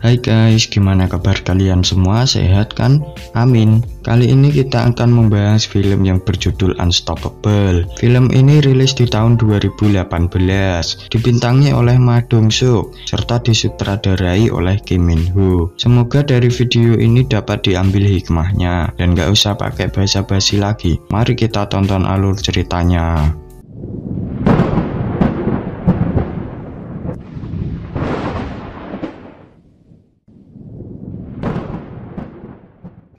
Hai guys, gimana kabar kalian semua? Sehat kan? Amin. Kali ini kita akan membahas film yang berjudul Unstoppable. Film ini rilis di tahun 2018, dibintangi oleh Ma Dong-seok serta disutradarai oleh Kim Min-ho. Semoga dari video ini dapat diambil hikmahnya dan gak usah pakai basa-basi lagi. Mari kita tonton alur ceritanya.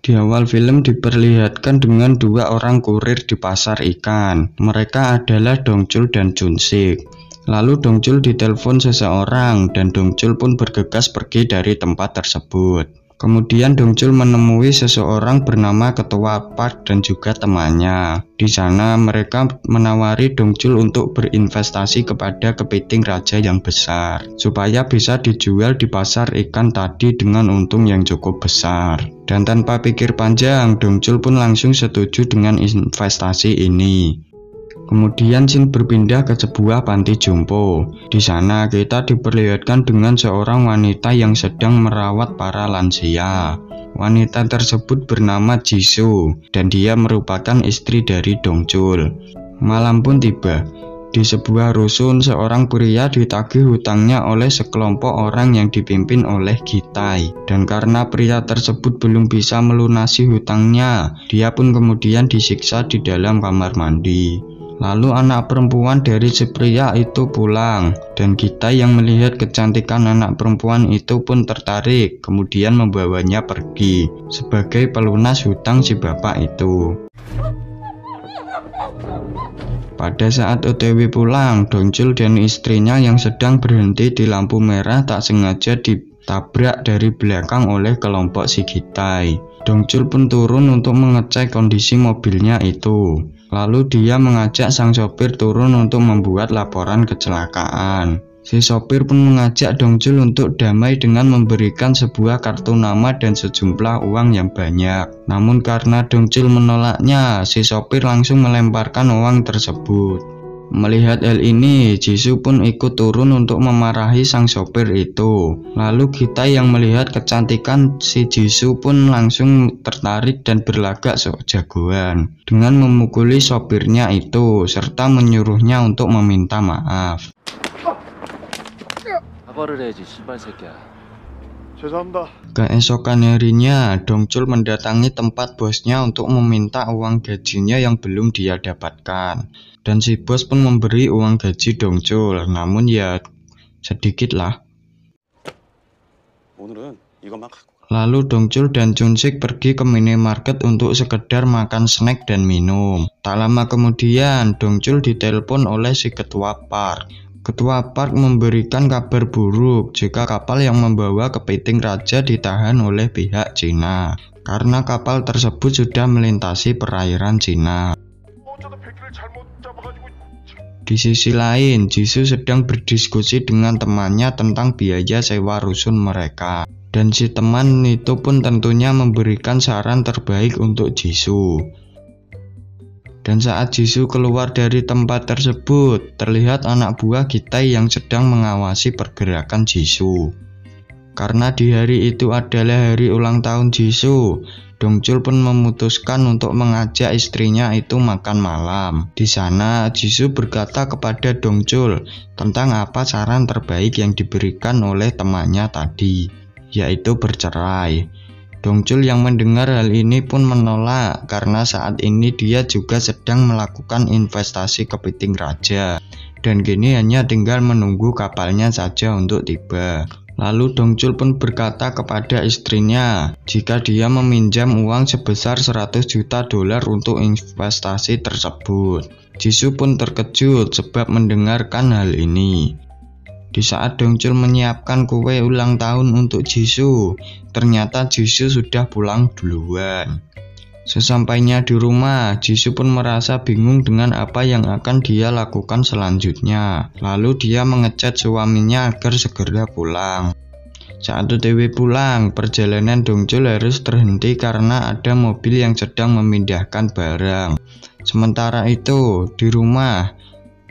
Di awal film diperlihatkan dengan dua orang kurir di pasar ikan. Mereka adalah Dong-chul dan Jun-sik. Lalu Dong-chul ditelepon seseorang dan Dong-chul pun bergegas pergi dari tempat tersebut. Kemudian Dong-chul menemui seseorang bernama Ketua Park dan juga temannya. Di sana mereka menawari Dong-chul untuk berinvestasi kepada kepiting raja yang besar, supaya bisa dijual di pasar ikan tadi dengan untung yang cukup besar. Dan tanpa pikir panjang, Dong-chul pun langsung setuju dengan investasi ini. Kemudian scene berpindah ke sebuah panti jompo. Di sana kita diperlihatkan dengan seorang wanita yang sedang merawat para lansia. Wanita tersebut bernama Jisoo dan dia merupakan istri dari Dong-chul. Malam pun tiba. Di sebuah rusun, seorang pria ditagih hutangnya oleh sekelompok orang yang dipimpin oleh Gi-tae. Dan karena pria tersebut belum bisa melunasi hutangnya, dia pun kemudian disiksa di dalam kamar mandi. Lalu anak perempuan dari si pria itu pulang, dan Gi-tae yang melihat kecantikan anak perempuan itu pun tertarik, kemudian membawanya pergi sebagai pelunas hutang si bapak itu. Pada saat OTW pulang, Dong-chul dan istrinya yang sedang berhenti di lampu merah tak sengaja ditabrak dari belakang oleh kelompok si Gi-tae. Dong-chul pun turun untuk mengecek kondisi mobilnya itu. Lalu dia mengajak sang sopir turun untuk membuat laporan kecelakaan. Si sopir pun mengajak Dong-chul untuk damai dengan memberikan sebuah kartu nama dan sejumlah uang yang banyak. Namun karena Dong-chul menolaknya, si sopir langsung melemparkan uang tersebut. Melihat hal ini, Jisoo pun ikut turun untuk memarahi sang sopir itu. Lalu Gi-tae yang melihat kecantikan si Jisoo pun langsung tertarik dan berlagak sok jagoan dengan memukuli sopirnya itu serta menyuruhnya untuk meminta maaf. Keesokan harinya, Dong-chul mendatangi tempat bosnya untuk meminta uang gajinya yang belum dia dapatkan. Dan si bos pun memberi uang gaji Dong-chul, namun ya sedikit lah. Lalu Dong-chul dan Jun-sik pergi ke minimarket untuk sekedar makan snack dan minum. Tak lama kemudian, Dong-chul ditelepon oleh si Ketua Park. Ketua Park memberikan kabar buruk jika kapal yang membawa kepiting raja ditahan oleh pihak Cina karena kapal tersebut sudah melintasi perairan Cina. Di sisi lain, Jisoo sedang berdiskusi dengan temannya tentang biaya sewa rusun mereka. Dan si teman itu pun tentunya memberikan saran terbaik untuk Jisoo. Dan saat Jisoo keluar dari tempat tersebut, terlihat anak buah Gi-tae yang sedang mengawasi pergerakan Jisoo. Karena di hari itu adalah hari ulang tahun Jisoo, Dong-chul pun memutuskan untuk mengajak istrinya itu makan malam. Di sana, Jisoo berkata kepada Dong-chul tentang apa saran terbaik yang diberikan oleh temannya tadi, yaitu bercerai. Dong-chul yang mendengar hal ini pun menolak karena saat ini dia juga sedang melakukan investasi kepiting raja dan kini hanya tinggal menunggu kapalnya saja untuk tiba. Lalu Dong-chul pun berkata kepada istrinya jika dia meminjam uang sebesar 100 juta dolar untuk investasi tersebut. Jisoo pun terkejut sebab mendengarkan hal ini. Di saat Dong-chul menyiapkan kue ulang tahun untuk Jisoo, ternyata Jisoo sudah pulang duluan. Sesampainya di rumah, Jisoo pun merasa bingung dengan apa yang akan dia lakukan selanjutnya. Lalu dia mengechat suaminya agar segera pulang. Saat OTW pulang, perjalanan Dong-chul harus terhenti karena ada mobil yang sedang memindahkan barang. Sementara itu, di rumah,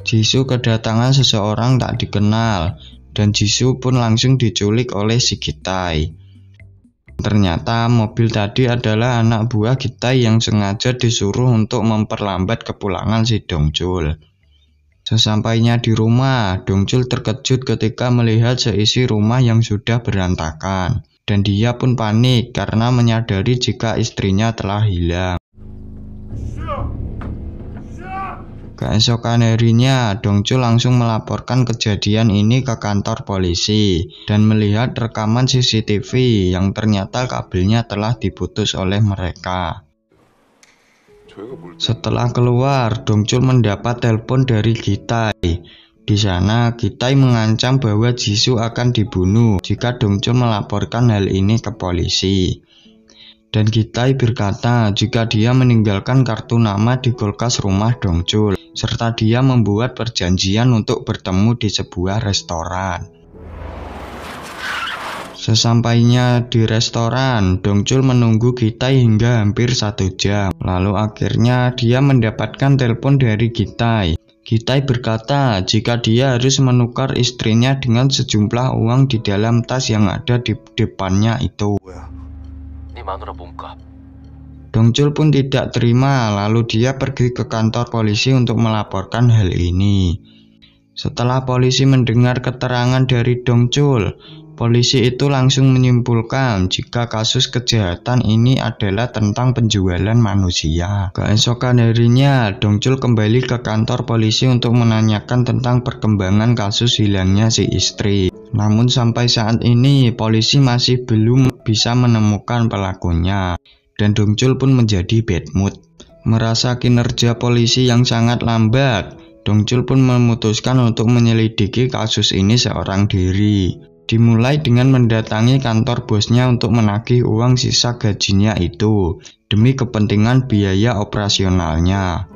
Jisoo kedatangan seseorang tak dikenal. dan Jisoo pun langsung diculik oleh si Gitai. Ternyata mobil tadi adalah anak buah Gitai yang sengaja disuruh untuk memperlambat kepulangan si Dongchul. Sesampainya di rumah, Dongchul terkejut ketika melihat seisi rumah yang sudah berantakan. Dan dia pun panik karena menyadari jika istrinya telah hilang. Keesokan harinya, Dongchul langsung melaporkan kejadian ini ke kantor polisi dan melihat rekaman CCTV yang ternyata kabelnya telah diputus oleh mereka. Setelah keluar, Dongchul mendapat telepon dari Gitai. Di sana, Gitai mengancam bahwa Jisoo akan dibunuh jika Dongchul melaporkan hal ini ke polisi. Dan Gitai berkata jika dia meninggalkan kartu nama di kulkas rumah Dongchul, serta dia membuat perjanjian untuk bertemu di sebuah restoran. Sesampainya di restoran, Dongchul menunggu Gitai hingga hampir 1 jam. Lalu akhirnya dia mendapatkan telepon dari Gitai. Gitai berkata jika dia harus menukar istrinya dengan sejumlah uang di dalam tas yang ada di depannya itu. Dongchul pun tidak terima, lalu dia pergi ke kantor polisi untuk melaporkan hal ini. Setelah polisi mendengar keterangan dari Dongchul, polisi itu langsung menyimpulkan jika kasus kejahatan ini adalah tentang penjualan manusia. Keesokan harinya, Dongchul kembali ke kantor polisi untuk menanyakan tentang perkembangan kasus hilangnya si istri. Namun sampai saat ini, polisi masih belum bisa menemukan pelakunya. Dan Dongchul pun menjadi bad mood. Merasa kinerja polisi yang sangat lambat, Dongchul pun memutuskan untuk menyelidiki kasus ini seorang diri. Dimulai dengan mendatangi kantor bosnya untuk menagih uang sisa gajinya itu demi kepentingan biaya operasionalnya.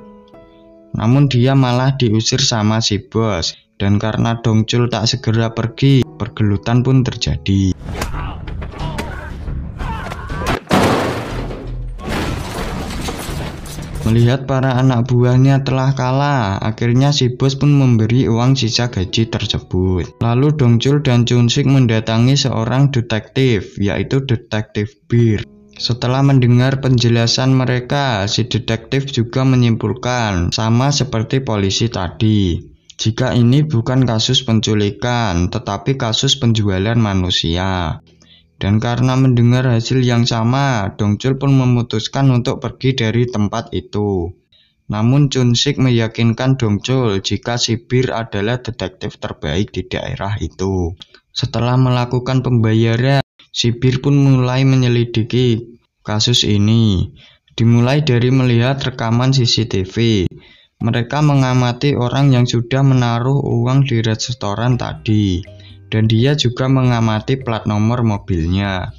Namun dia malah diusir sama si bos, dan karena Dongchul tak segera pergi, pergelutan pun terjadi. Melihat para anak buahnya telah kalah, akhirnya si bos pun memberi uang sisa gaji tersebut. Lalu Dongchul dan Chun-sik mendatangi seorang detektif, yaitu detektif Bir. Setelah mendengar penjelasan mereka, si detektif juga menyimpulkan sama seperti polisi tadi, jika ini bukan kasus penculikan, tetapi kasus penjualan manusia. Dan karena mendengar hasil yang sama, Dongchul pun memutuskan untuk pergi dari tempat itu. Namun Chun-sik meyakinkan Dongchul jika si Bir adalah detektif terbaik di daerah itu. Setelah melakukan pembayaran, si Bir pun mulai menyelidiki kasus ini. Dimulai dari melihat rekaman CCTV. Mereka mengamati orang yang sudah menaruh uang di restoran tadi. Dan dia juga mengamati plat nomor mobilnya.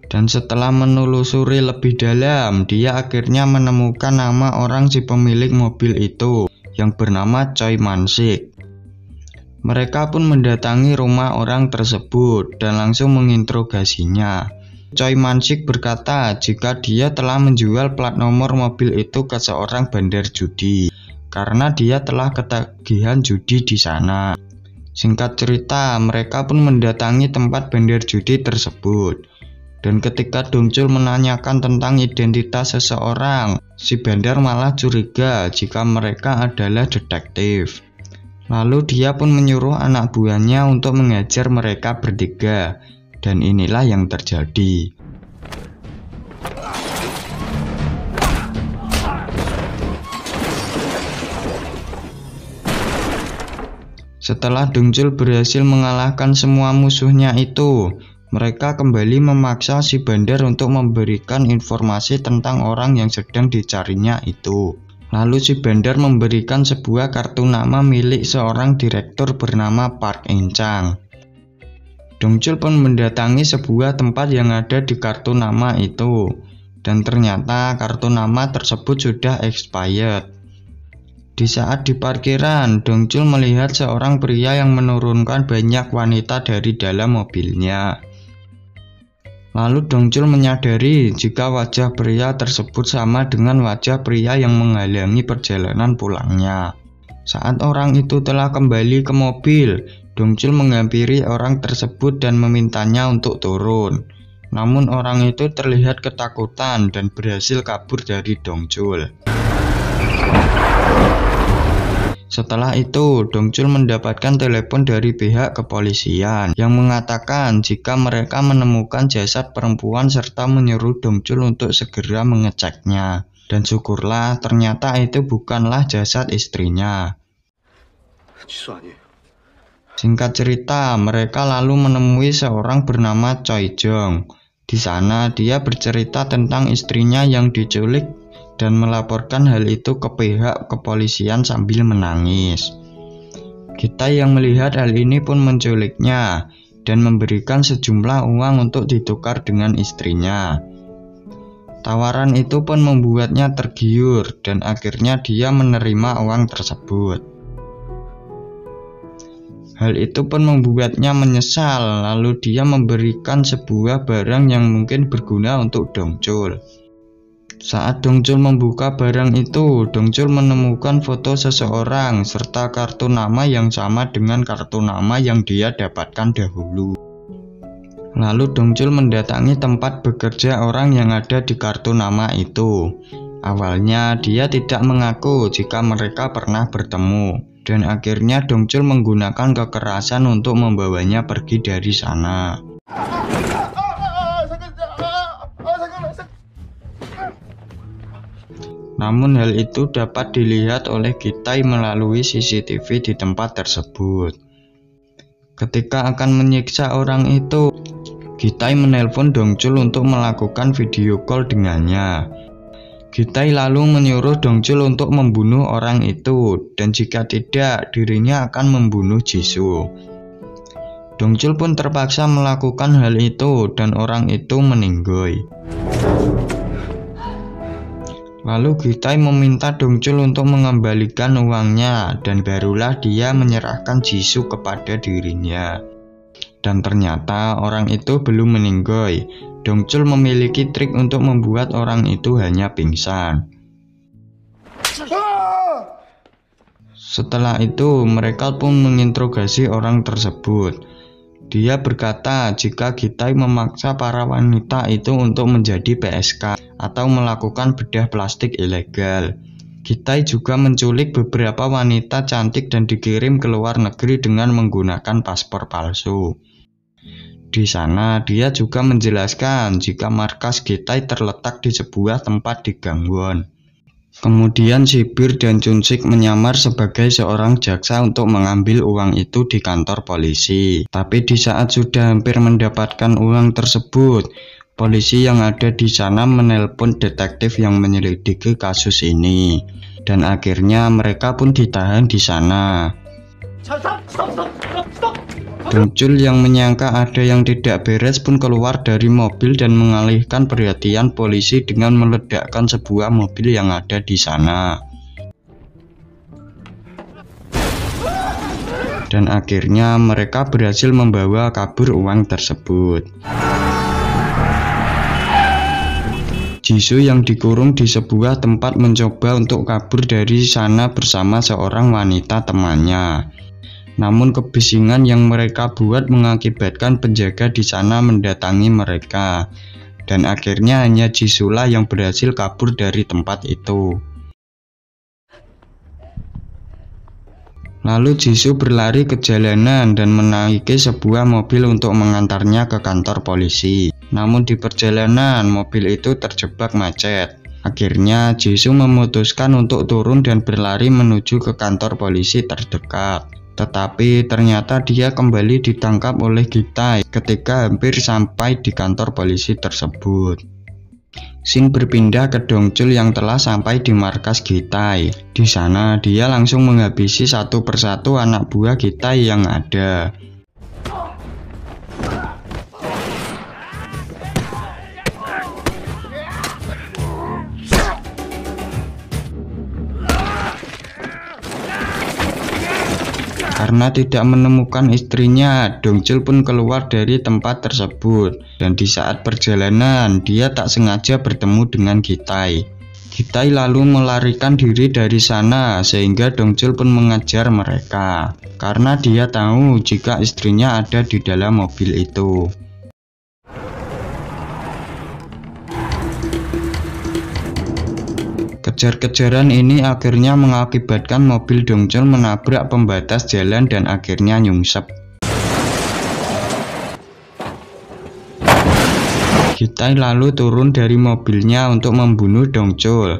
Dan setelah menelusuri lebih dalam, dia akhirnya menemukan nama orang si pemilik mobil itu, yang bernama Choi Man-sik. Mereka pun mendatangi rumah orang tersebut dan langsung menginterogasinya. Choi Man-sik berkata jika dia telah menjual plat nomor mobil itu ke seorang bandar judi, karena dia telah ketagihan judi di sana. Singkat cerita, mereka pun mendatangi tempat bandar judi tersebut. Dan ketika Dongchul menanyakan tentang identitas seseorang, si bandar malah curiga jika mereka adalah detektif. Lalu dia pun menyuruh anak buahnya untuk mengajar mereka bertiga. Dan inilah yang terjadi. Setelah Dongchul berhasil mengalahkan semua musuhnya itu, mereka kembali memaksa si bandar untuk memberikan informasi tentang orang yang sedang dicarinya itu. Lalu si bandar memberikan sebuah kartu nama milik seorang direktur bernama Park In-chang. Dongchul pun mendatangi sebuah tempat yang ada di kartu nama itu, dan ternyata kartu nama tersebut sudah expired. Di saat di parkiran, Dongchul melihat seorang pria yang menurunkan banyak wanita dari dalam mobilnya. Lalu Dongchul menyadari jika wajah pria tersebut sama dengan wajah pria yang menghalangi perjalanan pulangnya. Saat orang itu telah kembali ke mobil, Dongchul menghampiri orang tersebut dan memintanya untuk turun. Namun orang itu terlihat ketakutan dan berhasil kabur dari Dongchul. Setelah itu, Dongchul mendapatkan telepon dari pihak kepolisian yang mengatakan jika mereka menemukan jasad perempuan serta menyuruh Dongchul untuk segera mengeceknya. Dan syukurlah ternyata itu bukanlah jasad istrinya. Singkat cerita, mereka lalu menemui seorang bernama Choi Jong. Di sana dia bercerita tentang istrinya yang diculik dan melaporkan hal itu ke pihak kepolisian sambil menangis. Kita yang melihat hal ini pun menculiknya dan memberikan sejumlah uang untuk ditukar dengan istrinya. Tawaran itu pun membuatnya tergiur dan akhirnya dia menerima uang tersebut. Hal itu pun membuatnya menyesal, lalu dia memberikan sebuah barang yang mungkin berguna untuk Dongchul. Saat Dongchul membuka barang itu, Dongchul menemukan foto seseorang serta kartu nama yang sama dengan kartu nama yang dia dapatkan dahulu. Lalu Dongchul mendatangi tempat bekerja orang yang ada di kartu nama itu. Awalnya dia tidak mengaku jika mereka pernah bertemu, dan akhirnya Dongchul menggunakan kekerasan untuk membawanya pergi dari sana. Namun hal itu dapat dilihat oleh Gitai melalui CCTV di tempat tersebut. Ketika akan menyiksa orang itu, Gitai menelpon Dongchul untuk melakukan video call dengannya. Gitai lalu menyuruh Dongchul untuk membunuh orang itu, dan jika tidak, dirinya akan membunuh Jisoo. Dongchul pun terpaksa melakukan hal itu dan orang itu meninggoy. Lalu Gitai meminta Dongchul untuk mengembalikan uangnya dan barulah dia menyerahkan Jisoo kepada dirinya. Dan ternyata orang itu belum meninggoy. Dongchul memiliki trik untuk membuat orang itu hanya pingsan. Setelah itu mereka pun menginterogasi orang tersebut. Dia berkata jika Gitai memaksa para wanita itu untuk menjadi PSK atau melakukan bedah plastik ilegal. Gitai juga menculik beberapa wanita cantik dan dikirim ke luar negeri dengan menggunakan paspor palsu. Di sana dia juga menjelaskan jika markas Gitai terletak di sebuah tempat di Gangwon. Kemudian Sibir dan Chunsik menyamar sebagai seorang jaksa untuk mengambil uang itu di kantor polisi. Tapi di saat sudah hampir mendapatkan uang tersebut, polisi yang ada di sana menelpon detektif yang menyelidiki kasus ini. Dan akhirnya mereka pun ditahan di sana. Dongchul yang menyangka ada yang tidak beres pun keluar dari mobil dan mengalihkan perhatian polisi dengan meledakkan sebuah mobil yang ada di sana. Dan akhirnya mereka berhasil membawa kabur uang tersebut. Jisoo yang dikurung di sebuah tempat mencoba untuk kabur dari sana bersama seorang wanita temannya. Namun kebisingan yang mereka buat mengakibatkan penjaga di sana mendatangi mereka. Dan akhirnya hanya Jisoo lah yang berhasil kabur dari tempat itu. Lalu Jisoo berlari ke jalanan dan menaiki sebuah mobil untuk mengantarnya ke kantor polisi. Namun di perjalanan mobil itu terjebak macet. Akhirnya Jisoo memutuskan untuk turun dan berlari menuju ke kantor polisi terdekat. Tetapi ternyata dia kembali ditangkap oleh Gitai ketika hampir sampai di kantor polisi tersebut. Scene berpindah ke Dongchul yang telah sampai di markas Gitai. Di sana dia langsung menghabisi satu persatu anak buah Gitai yang ada. Karena tidak menemukan istrinya, Dongchul pun keluar dari tempat tersebut. Dan di saat perjalanan, dia tak sengaja bertemu dengan Gitai. Kitai lalu melarikan diri dari sana sehingga Dongchul pun mengejar mereka karena dia tahu jika istrinya ada di dalam mobil itu. Kejar-kejaran ini akhirnya mengakibatkan mobil Dongchul menabrak pembatas jalan dan akhirnya nyungsep. Kitai lalu turun dari mobilnya untuk membunuh Dongchul.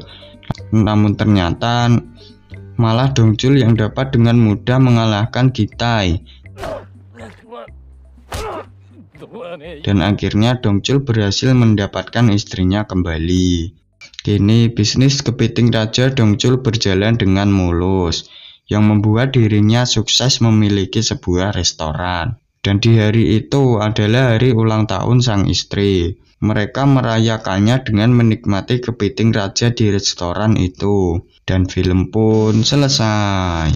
Namun ternyata malah Dongchul yang dapat dengan mudah mengalahkan Kitai. Dan akhirnya Dongchul berhasil mendapatkan istrinya kembali. Kini bisnis kepiting raja Dongchul berjalan dengan mulus, yang membuat dirinya sukses memiliki sebuah restoran. Dan di hari itu adalah hari ulang tahun sang istri. Mereka merayakannya dengan menikmati kepiting raja di restoran itu. Dan film pun selesai.